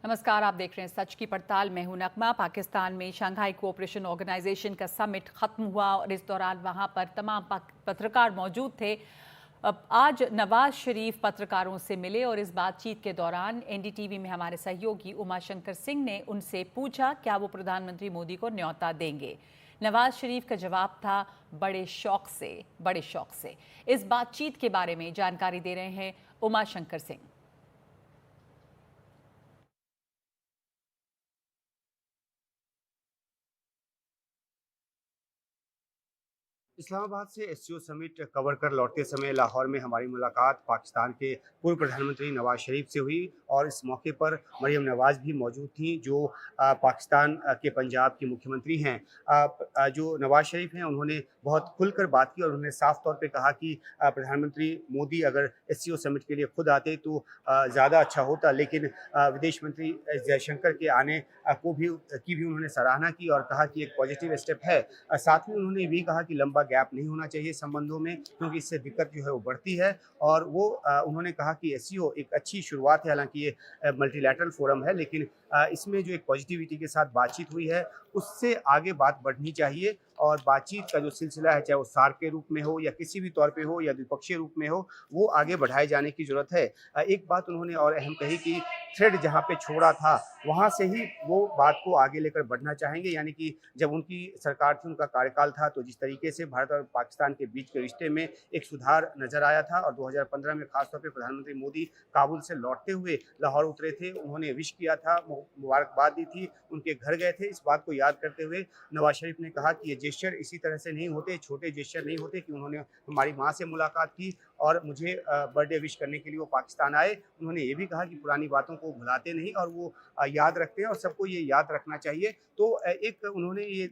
नमस्कार, आप देख रहे हैं सच की पड़ताल। मैं हूं नगमा। पाकिस्तान में शंघाई कोऑपरेशन ऑर्गेनाइजेशन का समिट खत्म हुआ और इस दौरान वहां पर तमाम पत्रकार मौजूद थे। अब आज नवाज शरीफ पत्रकारों से मिले और इस बातचीत के दौरान एनडीटीवी में हमारे सहयोगी उमाशंकर सिंह ने उनसे पूछा क्या वो प्रधानमंत्री मोदी को न्योता देंगे। नवाज शरीफ का जवाब था बड़े शौक से। इस बातचीत के बारे में जानकारी दे रहे हैं उमाशंकर सिंह। इस्लामाबाद से एससीओ समिट कवर कर लौटते समय लाहौर में हमारी मुलाकात पाकिस्तान के पूर्व प्रधानमंत्री नवाज शरीफ से हुई और इस मौके पर मरियम नवाज भी मौजूद थीं जो पाकिस्तान के पंजाब की मुख्यमंत्री हैं। जो नवाज शरीफ हैं उन्होंने बहुत खुलकर बात की और उन्होंने साफ तौर पे कहा कि प्रधानमंत्री मोदी अगर एससीओ समिट के लिए खुद आते तो ज़्यादा अच्छा होता, लेकिन विदेश मंत्री जयशंकर के आने की भी उन्होंने सराहना की और कहा कि एक पॉजिटिव स्टेप है। साथ में उन्होंने ये भी कहा कि लंबा गैप नहीं होना चाहिए संबंधों में, क्योंकि इससे दिक्कत जो है वो बढ़ती है। और वो उन्होंने कहा कि एससीओ एक अच्छी शुरुआत है, हालांकि ये मल्टीलैटरल फोरम है, लेकिन इसमें जो एक पॉजिटिविटी के साथ बातचीत हुई है उससे आगे बात बढ़नी चाहिए और बातचीत का जो सिलसिला है, चाहे वो सार्क के रूप में हो या किसी भी तौर पे हो या द्विपक्षीय रूप में हो, वो आगे बढ़ाए जाने की जरूरत है। एक बात उन्होंने और अहम कही कि थ्रेड जहाँ पे छोड़ा था वहाँ से ही वो बात को आगे लेकर बढ़ना चाहेंगे, यानी कि जब उनकी सरकार थी, उनका कार्यकाल था, तो जिस तरीके से भारत और पाकिस्तान के बीच के रिश्ते में एक सुधार नजर आया था और 2015 में खासतौर पर प्रधानमंत्री मोदी काबुल से लौटते हुए लाहौर उतरे थे, उन्होंने विश किया था, मुबारकबाद दी थी, उनके घर गए थे। इस बात को याद करते हुए नवाज शरीफ ने कहा कि ये जेस्चर इसी तरह से नहीं होते, छोटे जेस्चर नहीं होते कि उन्होंने हमारी माँ से मुलाकात की और मुझे बर्थडे विश करने के लिए वो पाकिस्तान आए। उन्होंने ये भी कहा कि पुरानी बातों को भुलाते नहीं और वो याद रखते हैं और सबको ये याद रखना चाहिए। तो एक उन्होंने ये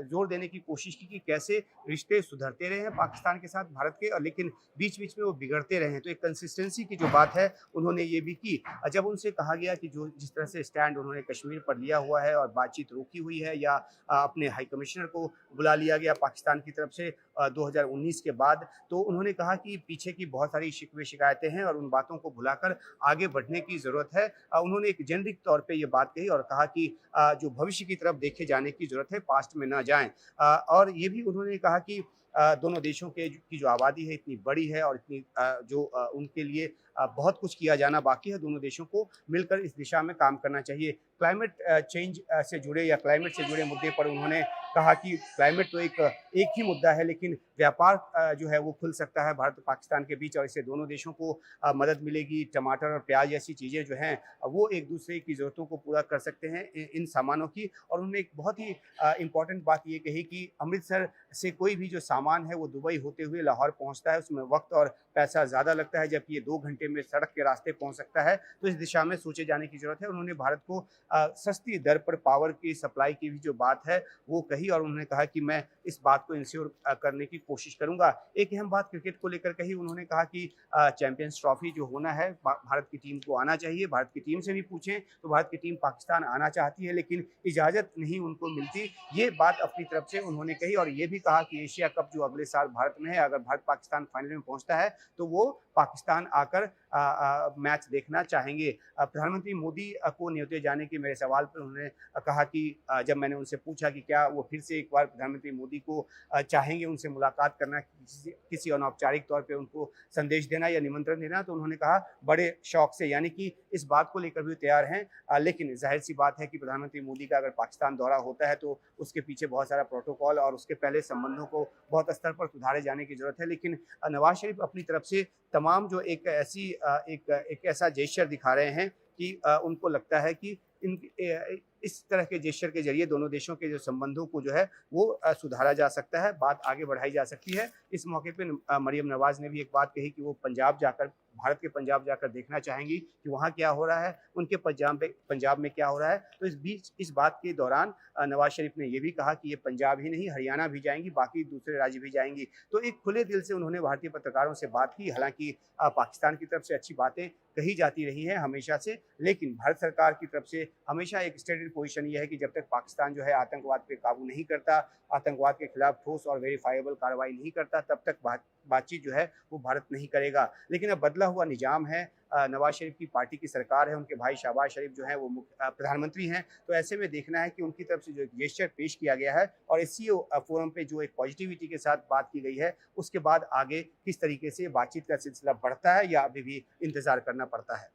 जोर देने की कोशिश की कि कैसे रिश्ते सुधरते रहे हैं पाकिस्तान के साथ भारत के, और लेकिन बीच बीच में वो बिगड़ते रहे हैं। तो एक कंसिस्टेंसी की जो बात है उन्होंने ये भी की। जब उनसे कहा गया कि जो जिस तरह से स्टैंड उन्होंने कश्मीर पर लिया हुआ है और बातचीत रोकी हुई है या अपने हाई कमिश्नर को बुला लिया गया पाकिस्तान की तरफ से 2019 के बाद, तो उन्होंने कहा कि पीछे की बहुत सारी शिकवे शिकायतें हैं और उन बातों को भुलाकर आगे बढ़ने की ज़रूरत है। उन्होंने एक जेनरिक तौर पे ये बात कही और कहा कि जो भविष्य की तरफ देखे जाने की ज़रूरत है, पास्ट में ना जाएं। और ये भी उन्होंने कहा कि दोनों देशों की जो आबादी है इतनी बड़ी है और इतनी उनके लिए बहुत कुछ किया जाना बाकी है। दोनों देशों को मिलकर इस दिशा में काम करना चाहिए। क्लाइमेट चेंज से जुड़े या क्लाइमेट से जुड़े मुद्दे पर उन्होंने कहा कि क्लाइमेट तो एक ही मुद्दा है, लेकिन व्यापार जो है वो खुल सकता है भारत और पाकिस्तान के बीच और इससे दोनों देशों को मदद मिलेगी। टमाटर और प्याज जैसी चीज़ें जो हैं वो एक दूसरे की ज़रूरतों को पूरा कर सकते हैं इन सामानों की। और उन्होंने एक बहुत ही इम्पॉर्टेंट बात ये कही कि अमृतसर से कोई भी जो सामान है वो दुबई होते हुए लाहौर पहुँचता है, उसमें वक्त और पैसा ज़्यादा लगता है, जबकि ये 2 घंटे में सड़क के रास्ते पहुँच सकता है। तो इस दिशा में सोचे जाने की ज़रूरत है। उन्होंने भारत को सस्ती दर पर पावर की सप्लाई की भी जो बात है वो कही और उन्होंने कहा कि मैं इस बात को इंश्योर करने की कोशिश करूंगा। एक अहम बात क्रिकेट को लेकर कही, उन्होंने कहा कि चैंपियंस ट्रॉफी जो होना है भारत की टीम को आना चाहिए। भारत की टीम से भी पूछें तो भारत की टीम पाकिस्तान आना चाहती है, लेकिन इजाज़त नहीं उनको मिलती। ये बात अपनी तरफ से उन्होंने कही और ये भी कहा कि एशिया कप जो अगले साल भारत में है, अगर भारत पाकिस्तान फाइनल में पहुंचता है तो वो पाकिस्तान आकर मैच देखना चाहेंगे। प्रधानमंत्री मोदी को न्योते जाने के मेरे सवाल पर उन्होंने कहा कि जब मैंने उनसे पूछा कि क्या वो फिर से एक बार प्रधानमंत्री मोदी को चाहेंगे उनसे मुलाकात करना, किसी अनौपचारिक तौर पे उनको संदेश देना या निमंत्रण देना, तो उन्होंने कहा बड़े शौक से, यानी कि इस बात को लेकर भी तैयार हैं। लेकिन जाहिर सी बात है कि प्रधानमंत्री मोदी का अगर पाकिस्तान दौरा होता है तो उसके पीछे बहुत सारा प्रोटोकॉल और उसके पहले संबंधों को बहुत स्तर पर सुधारे जाने की जरूरत है। लेकिन नवाज शरीफ अपनी तरफ से तमाम जो एक ऐसा जेस्चर दिखा रहे हैं कि उनको लगता है कि इस तरह के जेस्चर के जरिए दोनों देशों के जो संबंधों को जो है वो सुधारा जा सकता है, बात आगे बढ़ाई जा सकती है। इस मौके पे मरियम नवाज ने भी एक बात कही कि वो भारत के पंजाब जाकर देखना चाहेंगी कि वहाँ क्या हो रहा है, उनके पंजाब में क्या हो रहा है। तो इस बात के दौरान नवाज शरीफ ने ये भी कहा कि ये पंजाब ही नहीं, हरियाणा भी जाएंगी, बाकी दूसरे राज्य भी जाएंगी। तो एक खुले दिल से उन्होंने भारतीय पत्रकारों से बात की। हालांकि पाकिस्तान की तरफ से अच्छी बातें कही जाती रही हैं हमेशा से, लेकिन भारत सरकार की तरफ से हमेशा एक स्टेटेड पोजीशन ये है कि जब तक पाकिस्तान जो है आतंकवाद पे काबू नहीं करता, आतंकवाद के खिलाफ ठोस और वेरीफाइबल कार्रवाई नहीं करता, तब तक बातचीत जो है वो भारत नहीं करेगा। लेकिन अब बदला हुआ निजाम है, नवाज शरीफ की पार्टी की सरकार है, उनके भाई शहबाज शरीफ जो है वो प्रधानमंत्री हैं। तो ऐसे में देखना है कि उनकी तरफ से जो एक जेस्चर पेश किया गया है और एससीओ फोरम पे जो एक पॉजिटिविटी के साथ बात की गई है, उसके बाद आगे किस तरीके से बातचीत का सिलसिला बढ़ता है या अभी भी इंतजार करना पड़ता है।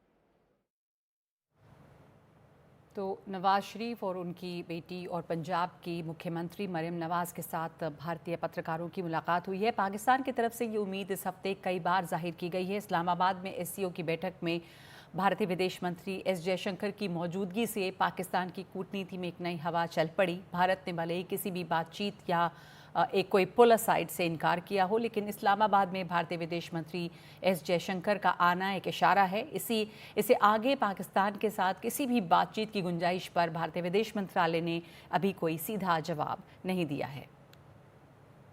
तो नवाज शरीफ और उनकी बेटी और पंजाब की मुख्यमंत्री मरियम नवाज के साथ भारतीय पत्रकारों की मुलाकात हुई है। पाकिस्तान की तरफ से ये उम्मीद इस हफ्ते कई बार जाहिर की गई है। इस्लामाबाद में एससीओ की बैठक में भारतीय विदेश मंत्री एस जयशंकर की मौजूदगी से पाकिस्तान की कूटनीति में एक नई हवा चल पड़ी। भारत ने भले ही किसी भी बातचीत या एक कोई पुल असाइड से इनकार किया हो, लेकिन इस्लामाबाद में भारतीय विदेश मंत्री एस जयशंकर का आना एक इशारा है। इसे आगे पाकिस्तान के साथ किसी भी बातचीत की गुंजाइश पर भारतीय विदेश मंत्रालय ने अभी कोई सीधा जवाब नहीं दिया है।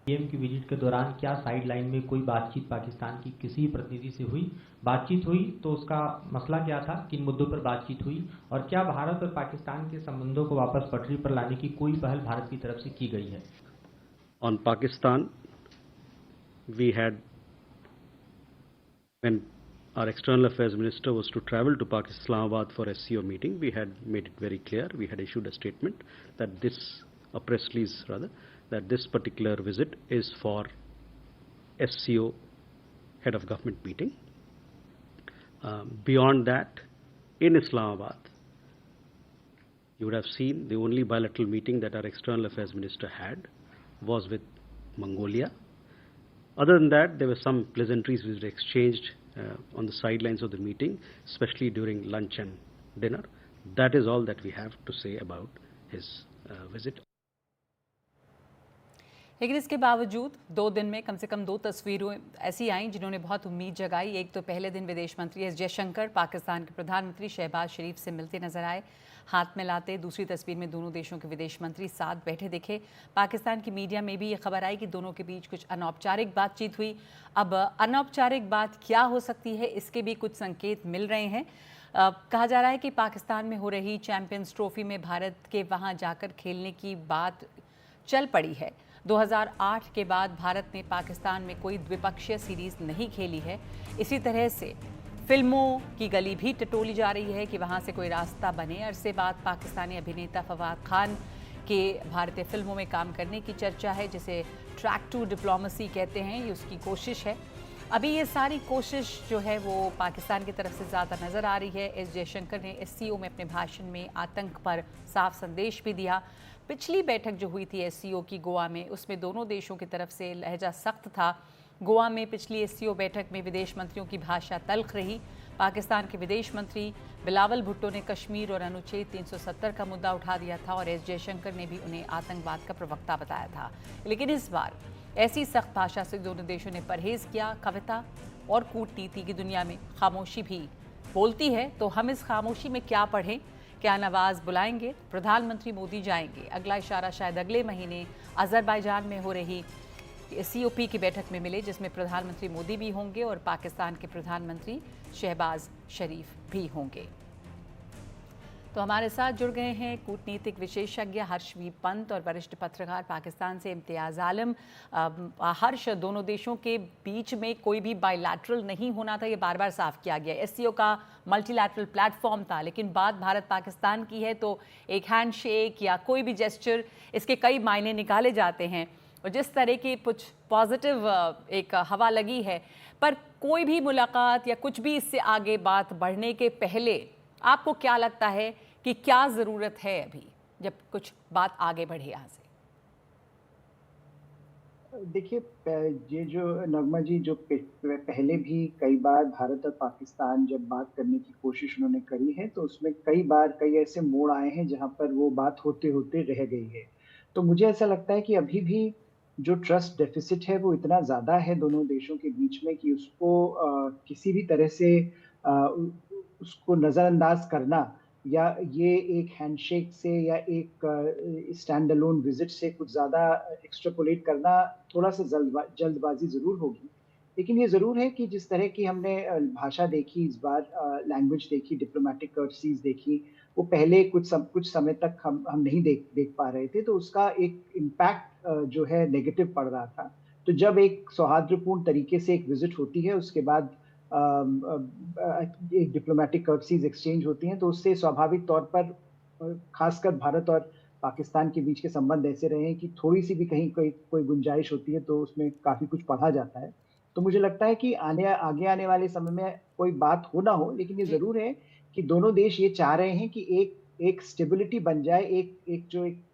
पीएम की विजिट के दौरान क्या साइडलाइन में कोई बातचीत पाकिस्तान की किसी प्रतिनिधि से हुई? बातचीत हुई तो उसका मसला क्या था, किन मुद्दों पर बातचीत हुई, और क्या भारत और पाकिस्तान के संबंधों को वापस पटरी पर लाने की कोई पहल भारत की तरफ से की गई है? On Pakistan, we had, when our external affairs minister was to travel to Pakistan, Islamabad for SCO meeting, we had made it very clear, we had issued a statement that a press release rather, that this particular visit is for SCO head of government meeting. Beyond that, in Islamabad, you would have seen the only bilateral meeting that our external affairs minister had was with Mongolia. Other than that, there were some pleasantries which were exchanged on the sidelines of the meeting, especially during lunch and dinner. That is all that we have to say about his visit. लेकिन इसके बावजूद 2 दिन में कम से कम 2 तस्वीरें ऐसी आईं जिन्होंने बहुत उम्मीद जगाई। एक तो पहले दिन विदेश मंत्री एस जयशंकर पाकिस्तान के प्रधानमंत्री शहबाज शरीफ से मिलते नजर आए, हाथ मिलाते। दूसरी तस्वीर में दोनों देशों के विदेश मंत्री साथ बैठे दिखे। पाकिस्तान की मीडिया में भी ये खबर आई कि दोनों के बीच कुछ अनौपचारिक बातचीत हुई। अब अनौपचारिक बात क्या हो सकती है, इसके भी कुछ संकेत मिल रहे हैं। कहा जा रहा है कि पाकिस्तान में हो रही चैंपियंस ट्रॉफी में भारत के वहाँ जाकर खेलने की बात चल पड़ी है। 2008 के बाद भारत ने पाकिस्तान में कोई द्विपक्षीय सीरीज नहीं खेली है। इसी तरह से फिल्मों की गली भी टटोली जा रही है कि वहां से कोई रास्ता बने। अरसे बाद पाकिस्तानी अभिनेता फवाद खान के भारतीय फिल्मों में काम करने की चर्चा है, जिसे ट्रैक टू डिप्लोमेसी कहते हैं। ये उसकी कोशिश है। अभी ये सारी कोशिश जो है वो पाकिस्तान की तरफ से ज़्यादा नज़र आ रही है। एस जयशंकर ने एससीओ में अपने भाषण में आतंक पर साफ संदेश भी दिया। पिछली बैठक जो हुई थी एससीओ की गोवा में, उसमें दोनों देशों की तरफ से लहजा सख्त था। गोवा में पिछली एससीओ बैठक में विदेश मंत्रियों की भाषा तल्ख रही। पाकिस्तान के विदेश मंत्री बिलावल भुट्टो ने कश्मीर और अनुच्छेद 370 का मुद्दा उठा दिया था और एस जयशंकर ने भी उन्हें आतंकवाद का प्रवक्ता बताया था। लेकिन इस बार ऐसी सख्त भाषा से दोनों देशों ने परहेज किया। कविता और कूटनीति की दुनिया में खामोशी भी बोलती है, तो हम इस खामोशी में क्या पढ़ें? क्या नवाज बुलाएंगे? प्रधानमंत्री मोदी जाएंगे? अगला इशारा शायद अगले महीने अजरबैजान में हो रही सीओपी की बैठक में मिले, जिसमें प्रधानमंत्री मोदी भी होंगे और पाकिस्तान के प्रधानमंत्री शहबाज शरीफ भी होंगे। तो हमारे साथ जुड़ गए हैं कूटनीतिक विशेषज्ञ हर्षवीर पंत और वरिष्ठ पत्रकार पाकिस्तान से इम्तियाज़ आलम। हर्ष, दोनों देशों के बीच में कोई भी बायलैटरल नहीं होना था, ये बार बार साफ किया गया। एससीओ का मल्टीलैटरल प्लेटफॉर्म था, लेकिन बात भारत पाकिस्तान की है तो एक हैंडशेक या कोई भी जेस्चर, इसके कई मायने निकाले जाते हैं। और जिस तरह की कुछ पॉजिटिव एक हवा लगी है, पर कोई भी मुलाकात या कुछ भी इससे आगे बात बढ़ने के पहले आपको क्या लगता है कि क्या ज़रूरत है अभी, जब कुछ बात आगे बढ़े यहाँ से? देखिए, ये जो नगमा जी, जो पहले भी कई बार भारत और पाकिस्तान जब बात करने की कोशिश उन्होंने करी है, तो उसमें कई बार कई ऐसे मोड़ आए हैं जहां पर वो बात होते होते रह गई है। तो मुझे ऐसा लगता है कि अभी भी जो ट्रस्ट डेफिसिट है वो इतना ज़्यादा है दोनों देशों के बीच में कि उसको किसी भी तरह से उसको नज़रअंदाज करना या ये एक हैंडशेक से या एक स्टैंड अलोन विजिट से कुछ ज़्यादा एक्स्ट्रापोलेट करना थोड़ा सा जल्दबाजी ज़रूर होगी। लेकिन ये ज़रूर है कि जिस तरह की हमने भाषा देखी इस बार, लैंग्वेज देखी, डिप्लोमेटिक कर्टसीज देखी, वो पहले कुछ समय तक हम नहीं देख पा रहे थे, तो उसका एक इम्पैक्ट जो है नेगेटिव पड़ रहा था। तो जब एक सौहार्दपूर्ण तरीके से एक विजिट होती है, उसके बाद एक डिप्लोमेटिक कर्टसीज एक्सचेंज होती हैं, तो उससे स्वाभाविक तौर पर खासकर भारत और पाकिस्तान के बीच के संबंध ऐसे रहे हैं कि थोड़ी-सी भी कहीं कोई कोई गुंजाइश होती है, तो उसमें काफ़ी कुछ पढ़ा जाता है। तो मुझे लगता है कि आगे आने वाले समय में कोई बात हो ना हो, लेकिन ये जी। ज़रूर है कि दोनों देश ये चाह रहे हैं कि एक स्टेबिलिटी बन जाए, एक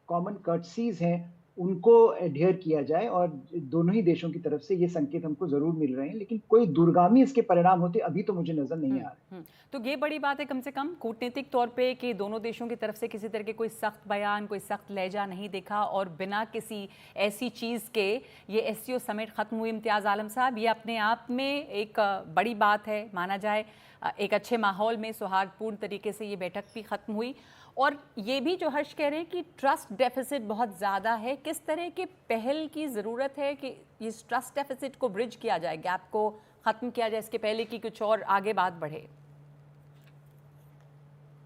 कॉमन कर्टसीज़ हैं, उनको एडहेयर किया जाए, और दोनों ही देशों की तरफ से ये संकेत हमको ज़रूर मिल रहे हैं, लेकिन कोई दूरगामी इसके परिणाम होते अभी तो मुझे नज़र नहीं आ रहे। तो ये बड़ी बात है कम से कम कूटनीतिक तौर पे कि दोनों देशों की तरफ से किसी तरह के कोई सख्त बयान, कोई सख्त लहजा नहीं दिखा और बिना किसी ऐसी चीज़ के ये एससीओ समिट ख़त्म हुई। इम्तियाज़ आलम साहब, ये अपने आप में एक बड़ी बात है, माना जाए। एक अच्छे माहौल में सौहार्दपूर्ण तरीके से ये बैठक भी ख़त्म हुई। और ये भी जो हर्ष कह रहे हैं कि ट्रस्ट डेफिसिट बहुत ज़्यादा है, किस तरह के पहल की ज़रूरत है कि इस ट्रस्ट डेफिसिट को ब्रिज किया जाए, गैप को ख़त्म किया जाए, इसके पहले कि कुछ और आगे बात बढ़े?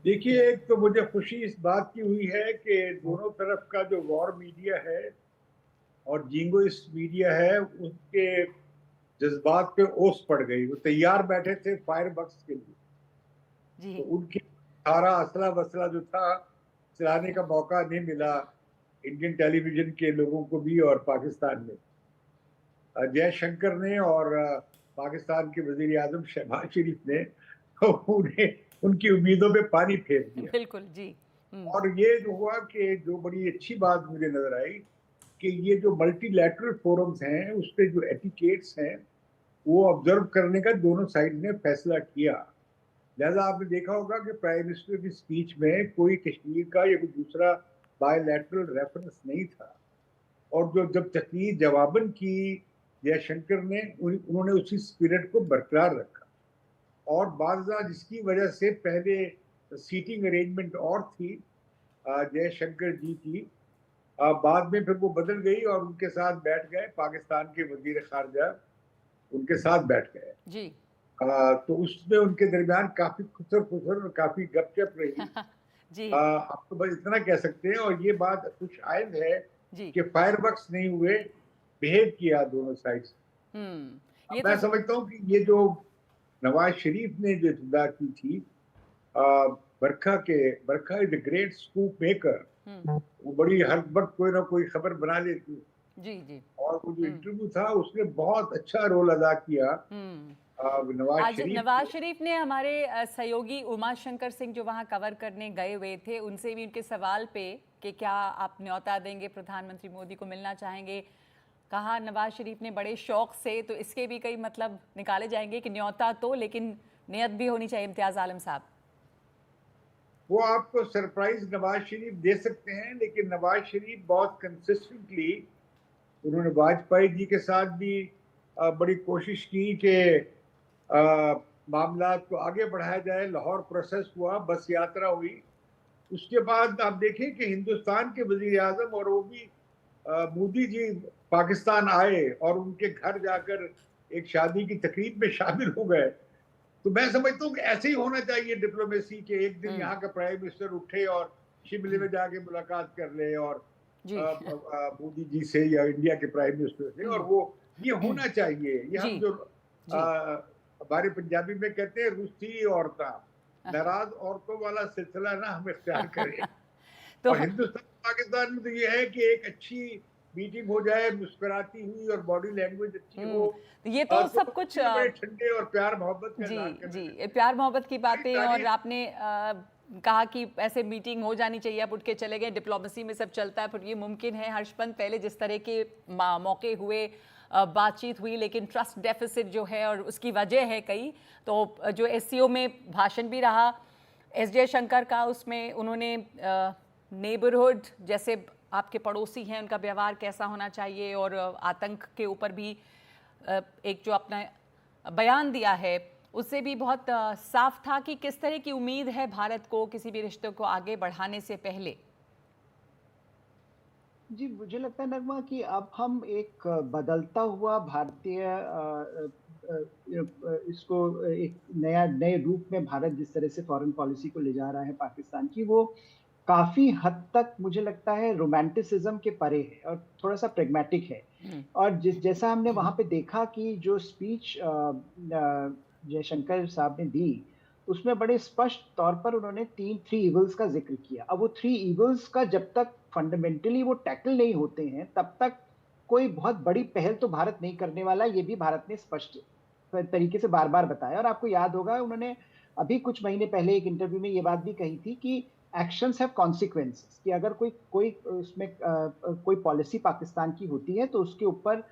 देखिए, एक तो मुझे खुशी इस बात की हुई है कि दोनों तरफ का जो वॉर मीडिया है और जिंगोइस्ट मीडिया है, उसके जज्बात पे ओस पड़ गई। वो तैयार बैठे थे फायर वर्क्स के लिए, जी। तो उनकी सारा असला वसला जो था चलाने का मौका नहीं मिला इंडियन टेलीविजन के लोगों को भी और पाकिस्तान में। जयशंकर ने और पाकिस्तान के वजीर आजम शहबाज शरीफ ने उन्हें उनकी उम्मीदों पे पानी फेर दिया। बिल्कुल जी। और ये जो हुआ कि जो बड़ी अच्छी बात मुझे नजर आई कि ये जो मल्टीलैटरल फोरम्स हैं उस पे जो एटिकेट्स हैं वो ऑब्जर्व करने का दोनों साइड ने फैसला किया। लिहाजा आपने देखा होगा कि प्राइम मिनिस्टर की स्पीच में कोई कश्मीर का या कोई दूसरा बायलैटरल रेफरेंस नहीं था, और जो जब तकरीर जवाबन की जयशंकर ने, उन्होंने उसी स्पिरिट को बरकरार रखा। और बाज़ा जिसकी वजह से पहले सीटिंग अरेंजमेंट और थी जयशंकर जी की, बाद में फिर वो बदल गई और उनके साथ बैठ गए पाकिस्तान के वजीर खारजा, उनके साथ बैठ गए जी। तो उसमें उनके दरमियान काफी खुसर फुसर और काफी गपशप रही। जी। आप तो बस इतना कह सकते हैं। और ये बात खुश आयद है जी। कि फायरवर्क्स नहीं हुए, बिहेव किया दोनों साइड्स। ये मैं तो समझता हूँ कि ये जो नवाज शरीफ ने जो इब्तिदा की थी, Barkha is the great scoop maker. वो बड़ी हर वक्त कोई ना कोई खबर बना लेती। जी जी। और वो जो इंटरव्यू था उसने बहुत अच्छा रोल अदा किया आज नवाज शरीफ ने हमारे सहयोगी उमा शंकर सिंह जो वहाँ कवर करने गए हुए थे, उनसे भी उनके सवाल पे कि क्या आप न्योता देंगे, प्रधानमंत्री मोदी को मिलना चाहेंगे, कहा नवाज शरीफ ने बड़े शौक से। तो इसके भी कई मतलब निकाले जाएंगे कि न्योता तो, लेकिन नियत भी होनी चाहिए। इम्तियाज़ आलम साहब, वो आपको सरप्राइज नवाज शरीफ दे सकते हैं, लेकिन नवाज शरीफ बहुत कंसिस्टेंटली, उन्होंने वाजपेयी जी के साथ भी बड़ी कोशिश की कि मामला को आगे बढ़ाया जाए। लाहौर प्रोसेस हुआ, बस यात्रा हुई, उसके बाद आप देखें कि हिंदुस्तान के वजीर आजम और वो भी मोदी जी पाकिस्तान आए और उनके घर जाकर एक शादी की तकरीब में शामिल हो गए। तो मैं समझता हूँ कि ऐसे ही होना चाहिए डिप्लोमेसी के। एक दिन यहाँ का प्राइम मिनिस्टर उठे और शिमले में जाके मुलाकात कर ले और मोदी जी से या इंडिया के प्राइम मिनिस्टर से, और वो ये होना चाहिए। ये हम जो हमारे पंजाबी में कहते हैं रुसी औरता, नाराज औरतों वाला सिलसिला ना हम इख्तियार करें। तो और हिंदुस्तान पाकिस्तान में तो ये है कि एक अच्छी मीटिंग हो जाए, मुस्कुराती हुई और बॉडी लैंग्वेज अच्छी हो। ये तो सब कुछ बड़े ठंडे और प्यार मोहब्बत का जी प्यार मोहब्बत की बातें। और आपने कहा कि ऐसे मीटिंग हो जानी चाहिए, आप उठ के चले गए, डिप्लोमेसी में सब चलता है, फिर ये मुमकिन है। हर्षपंत, पहले जिस तरह के मौके हुए, बातचीत हुई, लेकिन ट्रस्ट डेफिसिट जो है और उसकी वजह है कई, तो जो एससीओ में भाषण भी रहा एस जयशंकर का, उसमें उन्होंने नेबरहुड जैसे आपके पड़ोसी हैं उनका व्यवहार कैसा होना चाहिए, और आतंक के ऊपर भी एक जो अपना बयान दिया है उससे भी बहुत साफ था कि किस तरह की उम्मीद है भारत को किसी भी रिश्ते को आगे बढ़ाने से पहले। जी, मुझे लगता है नगमा कि अब हम एक बदलता हुआ भारतीय इसको एक नए रूप में भारत जिस तरह से फॉरेन पॉलिसी को ले जा रहा है पाकिस्तान की, वो काफी हद तक मुझे लगता है रोमांटिसिज्म के परे है और थोड़ा सा प्रेग्मेटिक है। और जैसा हमने वहां पे देखा कि जो स्पीच जयशंकर साहब ने दी, उसमें बड़े स्पष्ट तौर पर उन्होंने थ्री इवल्स का जिक्र किया। अब वो थ्री इवल्स का जब तक फंडामेंटली वो टैकल नहीं होते हैं, तब तक कोई बहुत बड़ी पहल तो भारत नहीं करने वाला। ये भी भारत ने स्पष्ट तरीके से बार बार बताया। और आपको याद होगा, उन्होंने अभी कुछ महीने पहले एक इंटरव्यू में ये बात भी कही थी कि एक्शंस हैव कॉन्सिक्वेंसेस, कि अगर कोई कोई उसमें कोई पॉलिसी पाकिस्तान की होती है तो उसके ऊपर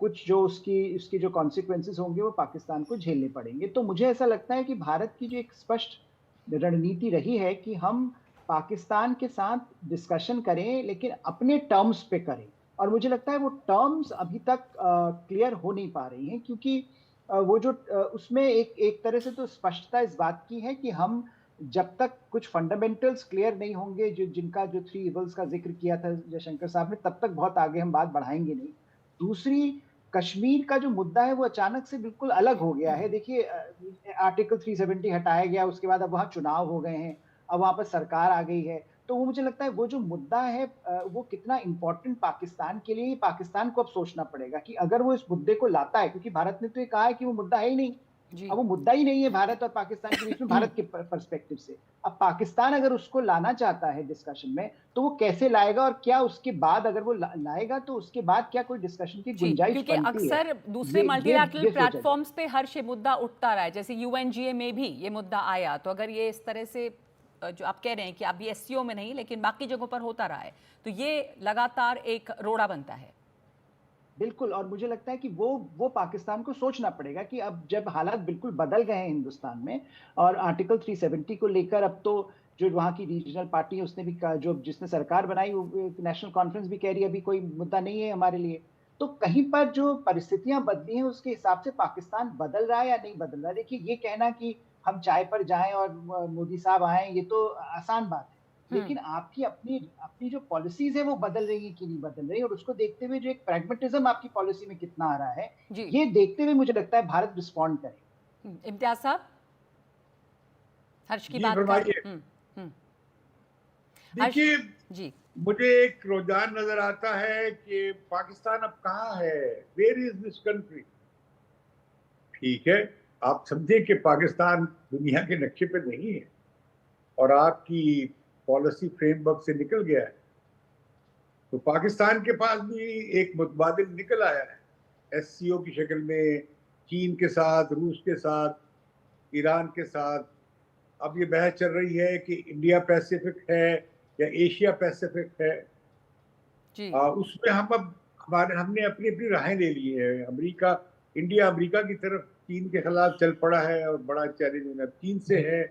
कुछ जो उसकी जो कॉन्सिक्वेंसेस होंगे वो पाकिस्तान को झेलने पड़ेंगे। तो मुझे ऐसा लगता है कि भारत की जो एक स्पष्ट रणनीति रही है कि हम पाकिस्तान के साथ डिस्कशन करें, लेकिन अपने टर्म्स पे करें। और मुझे लगता है वो टर्म्स अभी तक क्लियर हो नहीं पा रही हैं, क्योंकि वो जो उसमें एक तरह से तो स्पष्टता इस बात की है कि हम जब तक कुछ फंडामेंटल्स क्लियर नहीं होंगे, जिनका जो थ्री इवल्स का जिक्र किया था जयशंकर साहब ने, तब तक बहुत आगे हम बात बढ़ाएंगे नहीं। दूसरी, कश्मीर का जो मुद्दा है वो अचानक से बिल्कुल अलग हो गया है। देखिए, आर्टिकल 370 हटाया गया, उसके बाद अब वहां चुनाव हो गए हैं, अब वहां पर सरकार आ गई है। तो वो मुझे लगता है वो जो मुद्दा है वो कितना इंपॉर्टेंट पाकिस्तान के लिए, पाकिस्तान को अब सोचना पड़ेगा कि अगर वो इस मुद्दे को लाता है, क्योंकि भारत ने तो ये कहा है कि वो मुद्दा है ही नहीं। अब वो मुद्दा ही नहीं है भारत और पाकिस्तान के बीच में, भारत के पर्सपेक्टिव से। अब पाकिस्तान अगर उसको लाना चाहता है डिस्कशन में, तो वो कैसे लाएगा, और क्या उसके बाद अगर वो लाएगा तो उसके बाद क्या कोई डिस्कशन की गुंजाइश बनती है? क्योंकि अक्सर दूसरे मल्टीलैटरल प्लेटफॉर्म्स पे हर ये मुद्दा उठता रहा है, जैसे यूएनजीए में भी ये मुद्दा आया। तो अगर ये इस तरह से जो आप कह रहे हैं कि अभी एससीओ में नहीं लेकिन बाकी जगहों पर होता रहा है, तो ये लगातार एक रोड़ा बनता है। बिल्कुल। और मुझे लगता है कि वो पाकिस्तान को सोचना पड़ेगा कि अब जब हालात बिल्कुल बदल गए हैं हिंदुस्तान में, और आर्टिकल 370 को लेकर अब तो जो वहाँ की रीजनल पार्टी है उसने भी कहा, जो जिसने सरकार बनाई, वो नेशनल कॉन्फ्रेंस भी कह रही है अभी कोई मुद्दा नहीं है हमारे लिए। तो कहीं पर जो परिस्थितियां बदली हैं उसके हिसाब से पाकिस्तान बदल रहा है या नहीं बदल रहा है। देखिए, ये कहना कि हम चाय पर जाएं और मोदी साहब आए, ये तो आसान बात है, लेकिन आपकी अपनी अपनी जो पॉलिसीज है वो बदल रही है कि नहीं बदल रही है, और उसको देखते हुए जो एक प्रैग्मेटिज्म आपकी पॉलिसी में कितना आ रहा है, ये देखते हुए मुझे लगता है भारत रिस्पॉन्ड करे। इम्तियाज साहब, हर्ष की बात देखिए जी, मुझे एक रुझान नजर आता है कि पाकिस्तान अब कहाँ है, वेयर इज दिस कंट्री। ठीक है, आप समझे कि पाकिस्तान दुनिया के नक्शे पे नहीं है और आपकी पॉलिसी फ्रेमवर्क से निकल गया है, तो पाकिस्तान के पास भी एक मुतबादिल निकल आया है एससीओ की शक्ल में, चीन के साथ, रूस के साथ, ईरान के साथ। अब ये बहस चल रही है कि इंडिया पैसिफिक है या एशिया पैसिफिक है जी। उसमें हमने अपनी अपनी राहें ले ली है। इंडिया अमेरिका की तरफ चीन के खिलाफ चल पड़ा है और बड़ा चैलेंज अब चीन से है।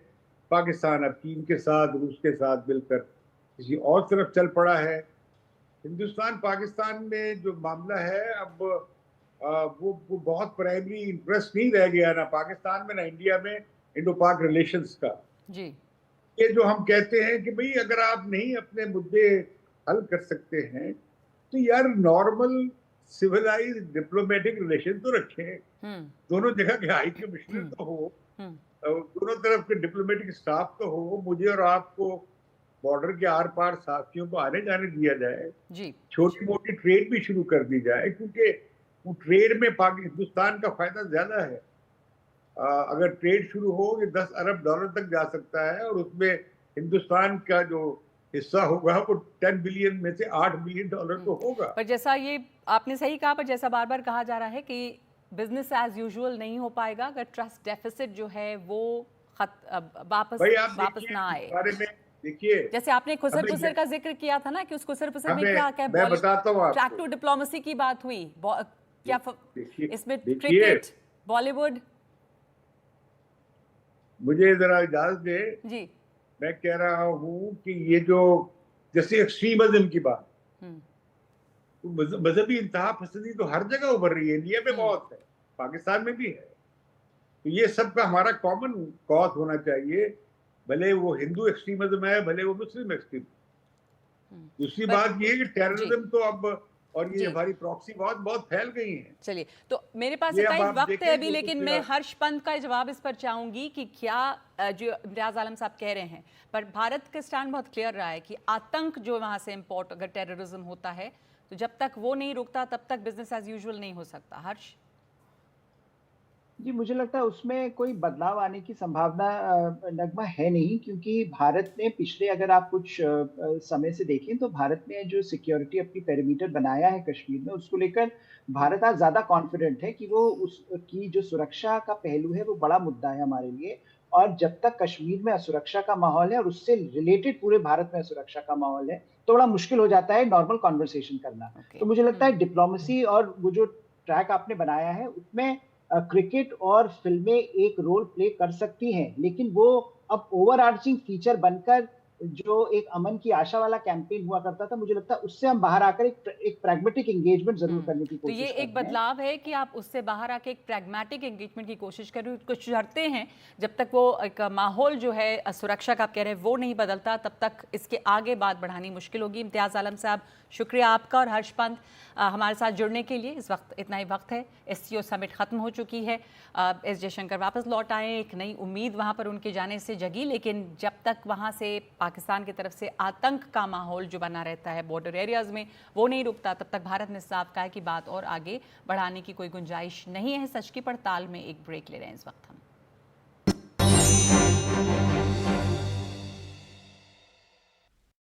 पाकिस्तान अब चीन के साथ, रूस के साथ मिलकर किसी और तरफ चल पड़ा है। हिंदुस्तान पाकिस्तान में जो मामला है अब वो बहुत प्राइमरी इंटरेस्ट नहीं रह गया ना पाकिस्तान में ना इंडिया में इंडो पाक रिलेशंस का जी। ये जो हम कहते हैं कि भाई अगर आप नहीं अपने मुद्दे हल कर सकते हैं तो यार नॉर्मल सिविलाइज डिप्लोमेटिक रिलेशन तो रखें, दोनों जगह के हाई कमिश्नर तो हो, दोनों तरफ के डिप्लोमेटिक स्टाफ तो हो, मुझे और आपको बॉर्डर के आर पार साथियों को आने जाने दिया जाए जी। छोटी मोटी ट्रेड भी शुरू कर दी जाए, क्योंकि वो ट्रेड में हिंदुस्तान का फायदा ज्यादा है। अगर ट्रेड शुरू हो ये 10 अरब डॉलर तक जा सकता है और उसमें हिंदुस्तान का जो हिस्सा होगा वो 10 बिलियन में से 8 बिलियन डॉलर तो होगा। पर जैसा ये आपने सही कहा, पर जैसा बार बार कहा जा रहा है कि बिजनेस एज यूजुअल नहीं हो पाएगा अगर ट्रस्ट डेफिसिट जो है वो वापस ना आए। बारे में देखिए, जैसे आपने खुसर पुसर का जिक्र किया था ना कि उस खुसर पुसर में क्या मैं बताता हूँ आपको, ट्रैक टू डिप्लोमेसी की बात हुई, क्या इसमें क्रिकेट, बॉलीवुड। मुझे जरा इजाजत दे जी। मैं कह रहा हूँ कि ये जो जैसे एक्सट्रीमिज्म की बात, मजहबी इंतहा पसंदी तो हर जगह उभर रही है, इंडिया में बहुत है, पाकिस्तान में भी है, तो ये सब का हमारा कॉमन कॉज होना चाहिए, भले वो हिंदू एक्सट्रीमिज्म है भले वो मुस्लिम एक्सट्रीमिज्म। दूसरी बात ये है कि टेररिज्म तो अब और ये जी। हमारी प्रॉक्सी बहुत बहुत फैल गई हैं। चलिए, तो मेरे पास ये इतना अब ही आप वक्त देखें है अभी, जो लेकिन कुछ मैं हर्ष पंत का जवाब इस पर चाहूंगी कि क्या जो इम्तियाज आलम साहब कह रहे हैं, पर भारत का स्टैंड बहुत क्लियर रहा है कि आतंक जो वहां से इंपोर्ट, अगर टेररिज्म होता है तो जब तक वो नहीं रुकता तब तक बिजनेस एज यूजुअल नहीं हो सकता। हर्ष? जी, मुझे लगता है उसमें कोई बदलाव आने की संभावना नगमा है नहीं, क्योंकि भारत ने पिछले, अगर आप कुछ समय से देखें तो भारत ने जो सिक्योरिटी अपनी पेरिमीटर बनाया है कश्मीर में, उसको लेकर भारत आज ज़्यादा कॉन्फिडेंट है कि वो उसकी जो सुरक्षा का पहलू है वो बड़ा मुद्दा है हमारे लिए। और जब तक कश्मीर में असुरक्षा का माहौल है और उससे रिलेटेड पूरे भारत में असुरक्षा का माहौल है, तो बड़ा मुश्किल हो जाता है नॉर्मल कन्वर्सेशन करना। ओके। तो मुझे लगता है डिप्लोमेसी और वो जो ट्रैक आपने बनाया है उसमें क्रिकेट और फिल्में एक रोल प्ले कर सकती हैं, लेकिन वो अब ओवरआर्चिंग फीचर बनकर जो एक अमन की आशा वाला कैंपेन हुआ करता था, मुझे लगता है उससे हम बाहर आकर एक प्रैग्मेटिक एंगेजमेंट जरूर करने की तो ये कोशिश कर एक रहे हैं। बदलाव है कि आप उससे बाहर आके एक प्रैग्मेटिक एंगेजमेंट की कोशिश कर रहे हो। कुछ शर्तें हैं, जब तक वो एक माहौल जो है सुरक्षा का आप कह रहे हैं वो नहीं बदलता, तब तक इसके आगे बात बढ़ानी मुश्किल होगी। इम्तियाज आलम साहब, शुक्रिया आपका, और हर्ष पंत हमारे साथ जुड़ने के लिए। इस वक्त इतना ही वक्त है, एससीओ समिट खत्म हो चुकी है। एस जयशंकर वापस लौट आए, एक नई उम्मीद वहाँ पर उनके जाने से जगी, लेकिन जब तक वहाँ से पाकिस्तान की तरफ से आतंक का माहौल जो बना रहता है बॉर्डर एरियाज में वो नहीं रुकता, तब तक भारत ने साफ कहा है कि बात और आगे बढ़ाने की कोई गुंजाइश नहीं है। सच की पड़ताल में एक ब्रेक ले रहे हैं इस वक्त हम।